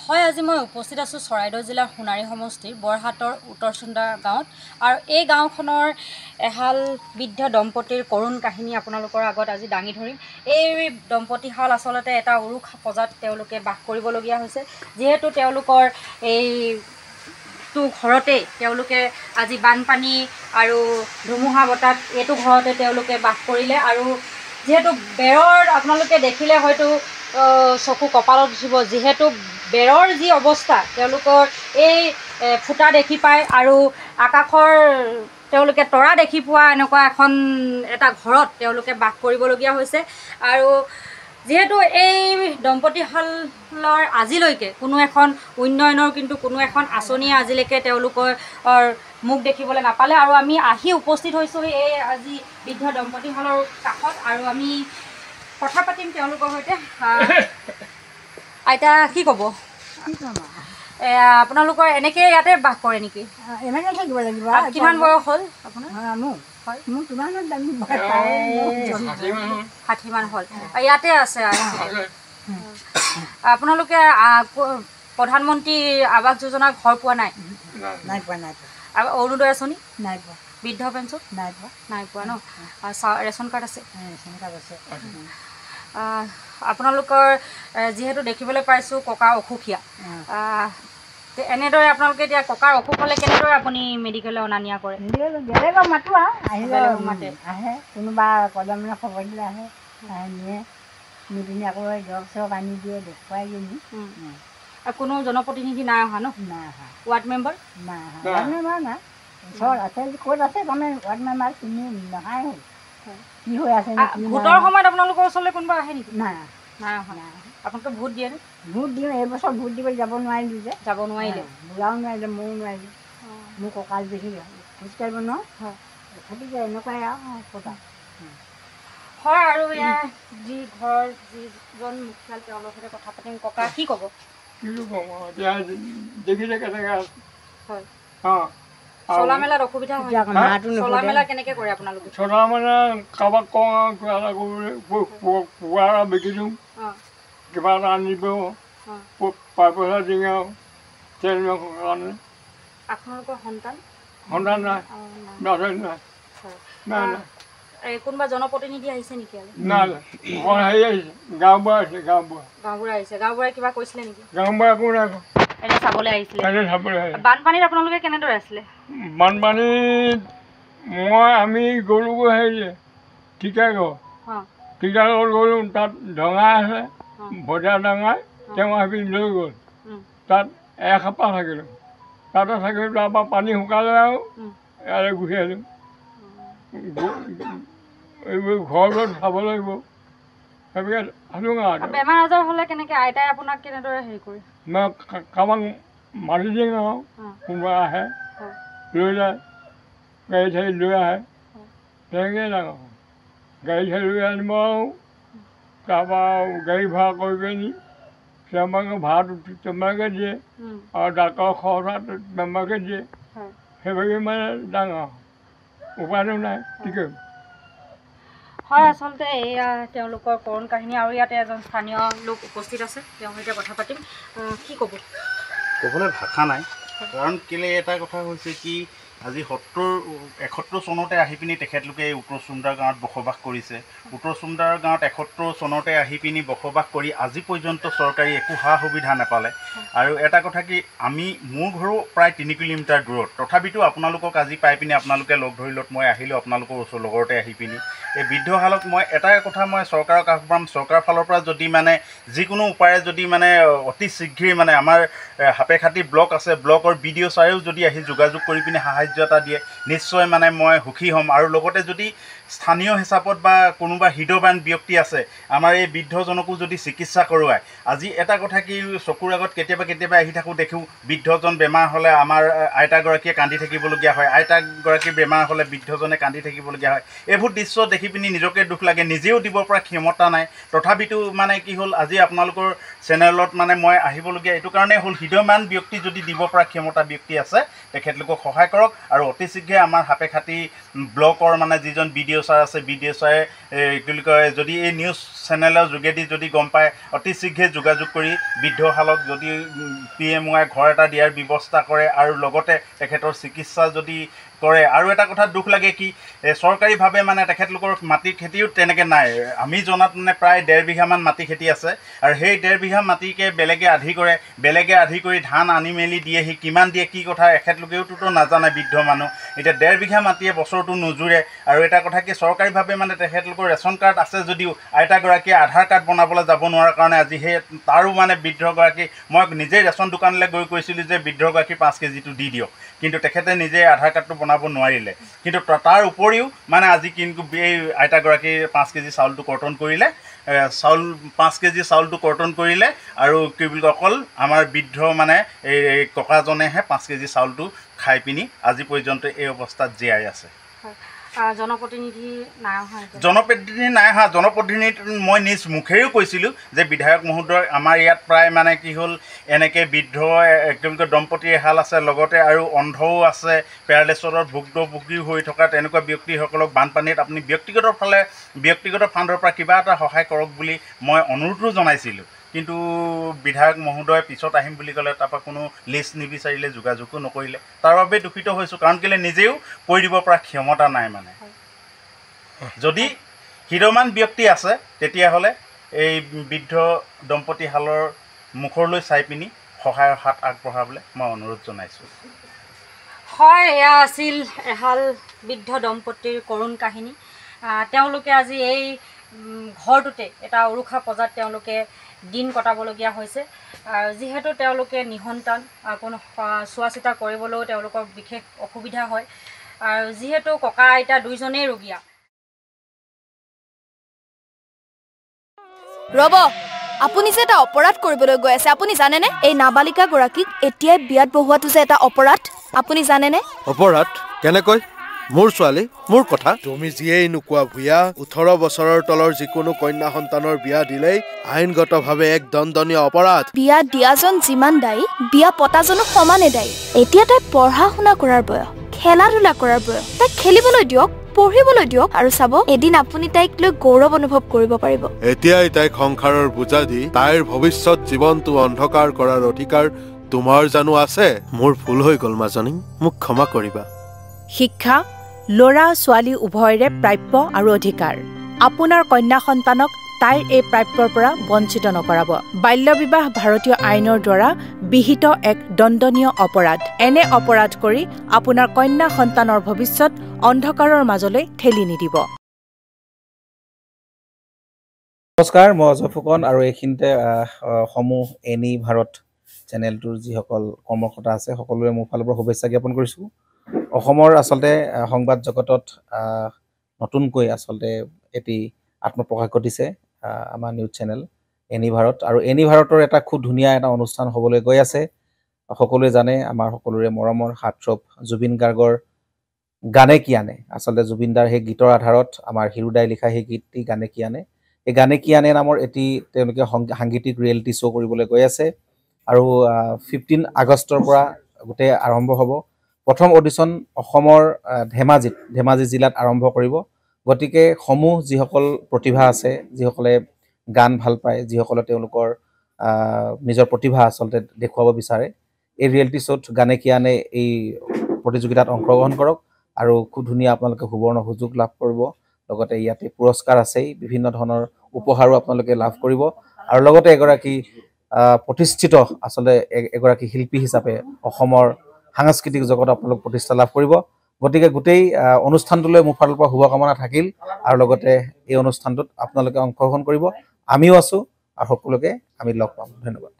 হয় আজি মই উপস্থিত আছোঁ চৰাইদেউ জিলাৰ সোণাৰী সমষ্টিৰ বৰহাটৰ উত্তৰচুন্দা গাঁৱত আৰু এই গাঁওখনৰ এহাল বৃদ্ধ দম্পতীৰ কৰোণ কাহিনী আপোনালোকৰ আগত আজি দাঙি ধৰিম। এই দম্পতীহাল আচলতে এটা উৰুক পজাত তেওঁলোকে বাস কৰিবলগীয়া হৈছে, যিহেতু তেওঁলোকৰ এইটো ঘৰতে তেওঁলোকে আজি বানপানী আৰু ধুমুহা বতাহ এইটো ঘৰতে তেওঁলোকে বাস কৰিলে আৰু যিহেতু বেৰৰ আপোনালোকে দেখিলে হয়তো চকু কপালত উঠিব, যিহেতু বেৰৰ যি অৱস্থা তেওঁলোকৰ এই ফুটা দেখি পায় আৰু আকাশৰ তেওঁলোকে তৰা দেখি পোৱা এনেকুৱা এটা ঘৰত তেওঁলোকে বাস কৰিবলগীয়া হৈছে। আৰু যিহেতু এই দম্পতীহালৰ আজিলৈকে কোনো এখন উন্নয়নৰ কিন্তু কোনো এখন আঁচনিয়ে আজিলৈকে তেওঁলোকৰ মুখ দেখিবলৈ নাপালে আৰু আমি আহি উপস্থিত হৈছোঁ এই আজি বৃদ্ধ দম্পতীহালৰ কাষত আৰু আমি কথা পাতিম তেওঁলোকৰ সৈতে। আইতা কি ক'ব? আপোনালোকৰ এনেকৈ ইয়াতে বাস কৰে নেকি? এনেকৈ থাকিব লাগিব। কিমান বয়স হ'ল আপোনাৰ? মোৰ হয় মোৰ কিমান 60মান হ'ল। ইয়াতে আছে আৰু আপোনালোকে প্ৰধানমন্ত্ৰী আৱাস যোজনাৰ ঘৰ পোৱা নাই? নাই পোৱা আৰু অৰুণোদয় আঁচনি নাই পোৱা। বৃদ্ধ পেঞ্চন নাই পোৱা ন? ৰেচন কাৰ্ড আছে? ৰেচন কাৰ্ড আছে। আপোনালোকৰ যিহেতু দেখিবলৈ পাইছোঁ ককা অসুখীয়া, এনেদৰে আপোনালোকে এতিয়া ককাৰ অসুখ হ'লে কেনেদৰে আপুনি মেডিকেললৈ অনা নিয়া কৰে? বেলেগক মাতো আৰু আহিলে মাতে আহে, কোনোবা ক'লে মানে খবৰ দিলে আহে, নিয়ে নি পিনি আকৌ দৰৱ চৰৱ আনি দিয়ে, দেখুৱাই নি। কোনো জনপ্ৰতিনিধি নাই অহা ন? নাই অহা। ৱাৰ্ড মেম্বাৰ নাই অহা। ৱাৰ্ড মেম্বাৰ নাই, ওচৰত আছে ক'ত আছে তাৰমানে ৱাৰ্ড মেম্বাৰ চিনি নহাই হ'ল। কি হৈ আছে ভোটৰ সময়ত আপোনালোকৰ ওচৰলৈ কোনোবা আহে নেকি? নাই নাই অহা। আপোনালোকে ভোট দিয়ে নে? ভোট দিওঁ, এইবছৰ ভোট দিবলৈ যাব নোৱাৰিলোঁ যে। যাব নোৱাৰিলে? বুঢ়াও নোৱাৰিলে, ময়ো নোৱাৰিলোঁ। মোৰ কঁকাল দেখি খোজ কাঢ়িব নোৱাৰোঁ। হয়, গতিকে এনেকুৱাই আৰু কথা হয়। আৰু ইয়াৰ যি ঘৰৰ যিজন মুখিয়াল তেওঁলোকৰ সৈতে কথা পাতিম। ককা কি ক'ব? কিনো ক'ম এতিয়া দেখিছে কেনেকৈ আছে। হয়, অঁ চলা মেলাত অসুবিধা হয়? চলা মেলা কেনেকৈ কৰে আপোনালোকে? চলা মানে কাৰোবাক কওঁ আৰু কিবা এটা কৰিবলৈ পুৱা বিকি দিওঁ, কিবা এটা আনিব পইচা দিওঁ আৰু তেল মাংসৰ কাৰণে। আপোনালোকৰ সন্তান নাই, নাথাকে নাই নাই কোনোবা জনপ্ৰতিনিধি আহিছে নেকি? নাই হেৰি আহিছে, গাঁওবুঢ়া আহিছে। গাঁওবুঢ়া আহিছে? গাঁওবুঢ়াই কিবা কৈছিলে নেকি? গাঁওবুঢ়া একো নাই এনে চাবলৈ আহিছিলে? চাবলৈ আহিছে। বানপানীত আপোনালোকে কেনেদৰে আছিলে? বানপানীত আমি গ'লোগৈ হেৰি ঠিকাঘৰ গ'লোঁ, তাত ডঙা আছে, ভজা ডঙাই তেওঁ আহি লৈ গ'ল। তাত এসপ্তাহ থাকিলোঁ, তাতে থাকিলোঁ। তাৰপৰা পানী শুকালে আৰু ইয়ালৈ গুচি আহিলোঁ। এইবোৰ ঘৰলৈ চাব লাগিব, সেইবিলাক আছোঁ আৰু। বেমাৰ আজাৰ হ'লে কেনেকৈ আইতাই আপোনাক কেনেদৰে হেৰি কৰে? মই কাৰোবাক মাতি দিওঁ আৰু কোনোবা আহে লৈ যায়, গাড়ী চাড়ী লৈ আহে, তেনেকৈয়ে ডাঙৰ গাড়ী চাড়ী লৈ আনিব আৰু তাৰপৰা গাড়ী ভাড়া কৰি পিনি তেওঁলোকে ভাড়াটো তেওঁলোকে দিয়ে আৰু ডাক্তৰৰ খৰচা তেওঁলোকে দিয়ে। সেইভাগে মানে ডাঙৰ উপায়টো নাই, কি কৰিম। হয়, আচলতে এয়া তেওঁলোকৰ কৰোণ কাহিনী আৰু ইয়াতে এজন স্থানীয় লোক উপস্থিত আছে, তেওঁৰ সৈতে কথা পাতিম। কি ক'ব? ক'বলৈ ভাষা নাই, কাৰণ কেলৈ এটা কথা হৈছে কি, আজি 71 চনতে আহি পিনি তেখেতলোকে এই উত্তৰচুন্দা গাঁৱত বসবাস কৰিছে। উত্তৰচুন্দা গাঁৱত 71 চনতে আহি পিনি বসবাস কৰি আজি পৰ্যন্ত চৰকাৰী একো সা সুবিধা নাপালে। আৰু এটা কথা কি, মোৰ ঘৰো প্ৰায় 3 কিলোমিটাৰ দূৰত, তথাপিতো আপোনালোকক আজি পাই পিনি আপোনালোকে লগ ধৰিলত মই আহিলোঁ আপোনালোকৰ ওচৰ লগতে আহি পিনি। এই বৃদ্ধহালক মই এটাই কথা মই চৰকাৰক আহ্বান, চৰকাৰৰ ফালৰ পৰা যদি মানে যিকোনো উপায়ে যদি মানে অতি শীঘ্ৰেই মানে আমাৰ সাপেখাতি ব্লক আছে, ব্লকৰ BDO ছাৰেও যদি আহি যোগাযোগ কৰি পিনি সাহায্য এটা দিয়ে, নিশ্চয় মানে মই সুখী হ'ম। আৰু লগতে যদি স্থানীয় হিচাপত বা কোনোবা হৃদয়বান ব্যক্তি আছে, আমাৰ এই বৃদ্ধজনকো যদি চিকিৎসা কৰোৱায়। আজি এটা কথা কি, চকুৰ আগত কেতিয়াবা আহি থাকোঁ, দেখোঁ বৃদ্ধজন বেমাৰ হ'লে আমাৰ আইতাগৰাকীয়ে কান্দি থাকিবলগীয়া হয়, আইতাগৰাকীৰ বেমাৰ হ'লে বৃদ্ধজনে কান্দি থাকিবলগীয়া হয়। এইবোৰ দৃশ্য দেখি পিনি নিজকে দুখ লাগে, নিজেও দিব পৰা ক্ষমতা নাই। তথাপিতো মানে কি হ'ল, আজি আপোনালোকৰ চেনেলত মানে মই আহিবলগীয়া এইটো কাৰণে হ'ল, হৃদয়মান ব্যক্তি যদি দিব পৰা ক্ষমতা ব্যক্তি আছে তেখেতলোকক সহায় কৰক। আৰু অতি শীঘ্ৰে আমাৰ সাপেখাতি ব্লকৰ মানে যিজন BDO ছাৰ আছে, BDO ছাৰে কি বুলি কয়, যদি এই নিউজ চেনেলৰ যোগেদি যদি গম পায়, অতি শীঘ্ৰে যোগাযোগ কৰি বৃদ্ধশালক যদি PMY ঘৰ এটা দিয়াৰ ব্যৱস্থা কৰে আৰু লগতে তেখেতৰ চিকিৎসা যদি কৰে। আৰু এটা কথা দুখ লাগে কি, চৰকাৰীভাৱে মানে তেখেতলোকৰ মাটি খেতিও তেনেকৈ নাই। আমি জনাত মানে প্ৰায় 1.5 বিঘামান মাটি খেতি আছে, আৰু সেই 1.5 বিঘা মাটিকে বেলেগে আধি কৰে, বেলেগে আধি কৰি ধান আনি মেলি দিয়েহি, কিমান দিয়ে কি কথা এখেতলোকেওতো নাজানে বৃদ্ধ মানুহ। এতিয়া 1.5 বিঘা মাটিয়ে বছৰটো নোজোৰে। আৰু এটা কথা কি, চৰকাৰীভাৱে মানে তেখেতলোকৰ ৰেচন কাৰ্ড আছে যদিও আইতাগৰাকীয়ে আধাৰ কাৰ্ড বনাবলৈ যাব নোৱাৰাৰ কাৰণে আজি সেই তাৰো মানে বৃদ্ধগৰাকী, মই নিজেই ৰেচন দোকানলৈ গৈ কৈছিলোঁ যে বৃদ্ধগৰাকী 5 কেজিটো দি দিয়ক, কিন্তু তেখেতে নিজে আধাৰ কাৰ্ডটো বনাব নোৱাৰিলে। কিন্তু তাৰ উপৰিও মানে আজি কিন্তু এই আইতাগৰাকীৰ 5 কেজি চাউলটো কৰ্তন কৰিলে, 5 কেজি চাউলটো কৰ্তন কৰিলে। আৰু কি বুলি কয়, অকল আমাৰ বৃদ্ধ মানে এই ককাজনেহে 5 কেজি চাউলটো খাই পিনি আজি পৰ্যন্ত এই অৱস্থাত জীয়াই আছে। জনপ্ৰতিনিধি নাই অহা? জনপ্ৰতিনিধি নাই অহা। জনপ্ৰতিনিধি মই নিজ মুখেৰেও কৈছিলোঁ যে বিধায়ক মহোদয়, আমাৰ ইয়াত প্ৰায় মানে কি হ'ল, এনেকৈ বৃদ্ধ একেলগে দম্পতী এহাল আছে, লগতে আৰু অন্ধও আছে, পেৰালাইছৰত ভুক্তভোগী হৈ থকা তেনেকুৱা ব্যক্তিসকলক বানপানীত আপুনি ব্যক্তিগত ফাণ্ডৰ পৰা কিবা এটা সহায় কৰক বুলি মই অনুৰোধো জনাইছিলোঁ। কিন্তু বিধায়ক মহোদয় পিছত আহিম বুলি ক'লে, তাৰপৰা কোনো লিষ্ট নিবিচাৰিলে, যোগাযোগো নকৰিলে। তাৰ বাবে দুখিত হৈছোঁ, কাৰণ কেলৈ নিজেও কৰি দিব পৰা ক্ষমতা নাই। মানে যদি হৃদয়মান ব্যক্তি আছে তেতিয়াহ'লে এই বৃদ্ধ দম্পতীহালৰ মুখলৈ চাই পিনি সহায়ৰ হাত আগবঢ়াবলৈ মই অনুৰোধ জনাইছোঁ। হয়, এয়া আছিল এহাল বৃদ্ধ দম্পতীৰ কৰুণ কাহিনী। তেওঁলোকে আজি এই ঘৰটোতে এটা উৰুষা পজাত তেওঁলোকে দিন কটাবলগীয়া হৈছে। যিহেতু তেওঁলোকে নিসন্তান, কোনো চোৱা চিতা কৰিবলৈও তেওঁলোকৰ বিশেষ অসুবিধা হয়। আৰু যিহেতু ককা আইতা দুইজনেই ৰোগীয়া। ৰ'ব, আপুনি যে এটা অপৰাধ কৰিবলৈ গৈ আছে, আপুনি জানেনে? এই নাবালিকা গৰাকীক এতিয়াই বিয়াত বহোৱাটো যে এটা অপৰাধ, আপুনি জানেনে? অপৰাধ কেনেকৈ? মোৰ ছোৱালী, মোৰ কথা। তুমি যিয়েই নোকোৱা ভূঞা, 18 বছৰৰ তলৰ যিকোনো কন্যা সন্তানৰ বিয়া দিলেই আইনগতভাৱে এক দণ্ডনীয় অপৰাধ। বিয়া দিয়াজন যিমান দায়ী, বিয়া পতাজনো সমানে দায়ী। এতিয়া তাই পঢ়া শুনা কৰাৰ বয়স, খেলা ধূলা কৰাৰ বয়স। তাইক খেলিবলৈ দিয়ক, পঢ়িবলৈ দিয়ক, আৰু চাব এদিন আপুনি তাইক লৈ গৌৰৱ অনুভৱ কৰিব পাৰিব। এতিয়াই তাইক সংসাৰৰ বোজা দি তাইৰ ভৱিষ্যত জীৱনটো অন্ধকাৰ কৰাৰ অধিকাৰ তোমাৰ জানো আছে? মোৰ ভুল হৈ গ'ল মাজনী, মোক ক্ষমা কৰিবা। শিক্ষা ল'ৰা ছোৱালী উভয়ৰে প্ৰাপ্য আৰু অধিকাৰ। আপোনাৰ কন্যা সন্তানক তাইৰ এই প্ৰাপ্যৰ পৰা বঞ্চিত নকৰাব। বাল্য বিবাহ ভাৰতীয় আইনৰ দ্বাৰা বিহিত এক দণ্ডনীয় অপৰাধ। এনে অপৰাধ কৰি আপোনাৰ কন্যা সন্তানৰ ভৱিষ্যত অন্ধকাৰৰ মাজলৈ ঠেলি নিদিব। নমস্কাৰ, মই অজয় ফুকন, আৰু এইখিনিতে সমূহ এনি ভাৰত চেনেলটোৰ যিসকল কৰ্মকৰ্তা আছে সকলোৰে মোৰ ফালৰ পৰা শুভেচ্ছা জ্ঞাপন কৰিছোঁ। অসমৰ আচলতে সংবাদ জগতত নতুনকৈ আচলতে এটি আত্মপ্ৰকাশ ঘটিছে আমাৰ নিউজ চেনেল এনি ভাৰত। আৰু এনি ভাৰতৰ এটা খুব ধুনীয়া এটা অনুষ্ঠান হ'বলৈ গৈ আছে। সকলোৱে জানে, আমাৰ সকলোৰে মৰমৰ হাৰ্টথ্ৰব জুবিন গাৰ্গৰ গানে কি আনে, আচলতে জুবিনদাৰ সেই গীতৰ আধাৰত আমাৰ হিৰুদাই লিখা সেই গীতটি গানে কি আনে, এই গানে কি আনে নামৰ এটি তেওঁলোকে সাংগীতিক ৰিয়েলিটি শ্ব' কৰিবলৈ গৈ আছে। আৰু 15 আগষ্টৰ পৰা গোটেই আৰম্ভ হ'ব। প্ৰথম অডিশ্যন অসমৰ ধেমাজি জিলাত আৰম্ভ কৰিব। গতিকে সমূহ যিসকল প্ৰতিভা আছে, যিসকলে গান ভাল পায়, যিসকলে তেওঁলোকৰ নিজৰ প্ৰতিভা আচলতে দেখুৱাব বিচাৰে, এই ৰিয়েলিটি শ্ব'ত গানে কি আনে এই প্ৰতিযোগিতাত অংশগ্ৰহণ কৰক। আৰু খুব ধুনীয়া আপোনালোকে সুবৰ্ণ সুযোগ লাভ কৰিব। লগতে ইয়াতে পুৰস্কাৰ আছেই, বিভিন্ন ধৰণৰ উপহাৰো আপোনালোকে লাভ কৰিব। আৰু লগতে এগৰাকী প্ৰতিষ্ঠিত আচলতে এগৰাকী শিল্পী হিচাপে অসমৰ সাংস্কৃতিক জগত আপোনালোক প্ৰতিষ্ঠা লাভ কৰিব। গতিকে গোটেই অনুষ্ঠানটোলৈ মোৰ ফালৰ পৰা শুভকামনা থাকিল। আৰু লগতে এই অনুষ্ঠানটোত আপোনালোকে অংশগ্ৰহণ কৰিব, আমিও আছোঁ, আৰু সকলোকে আমি লগ পাম। ধন্যবাদ।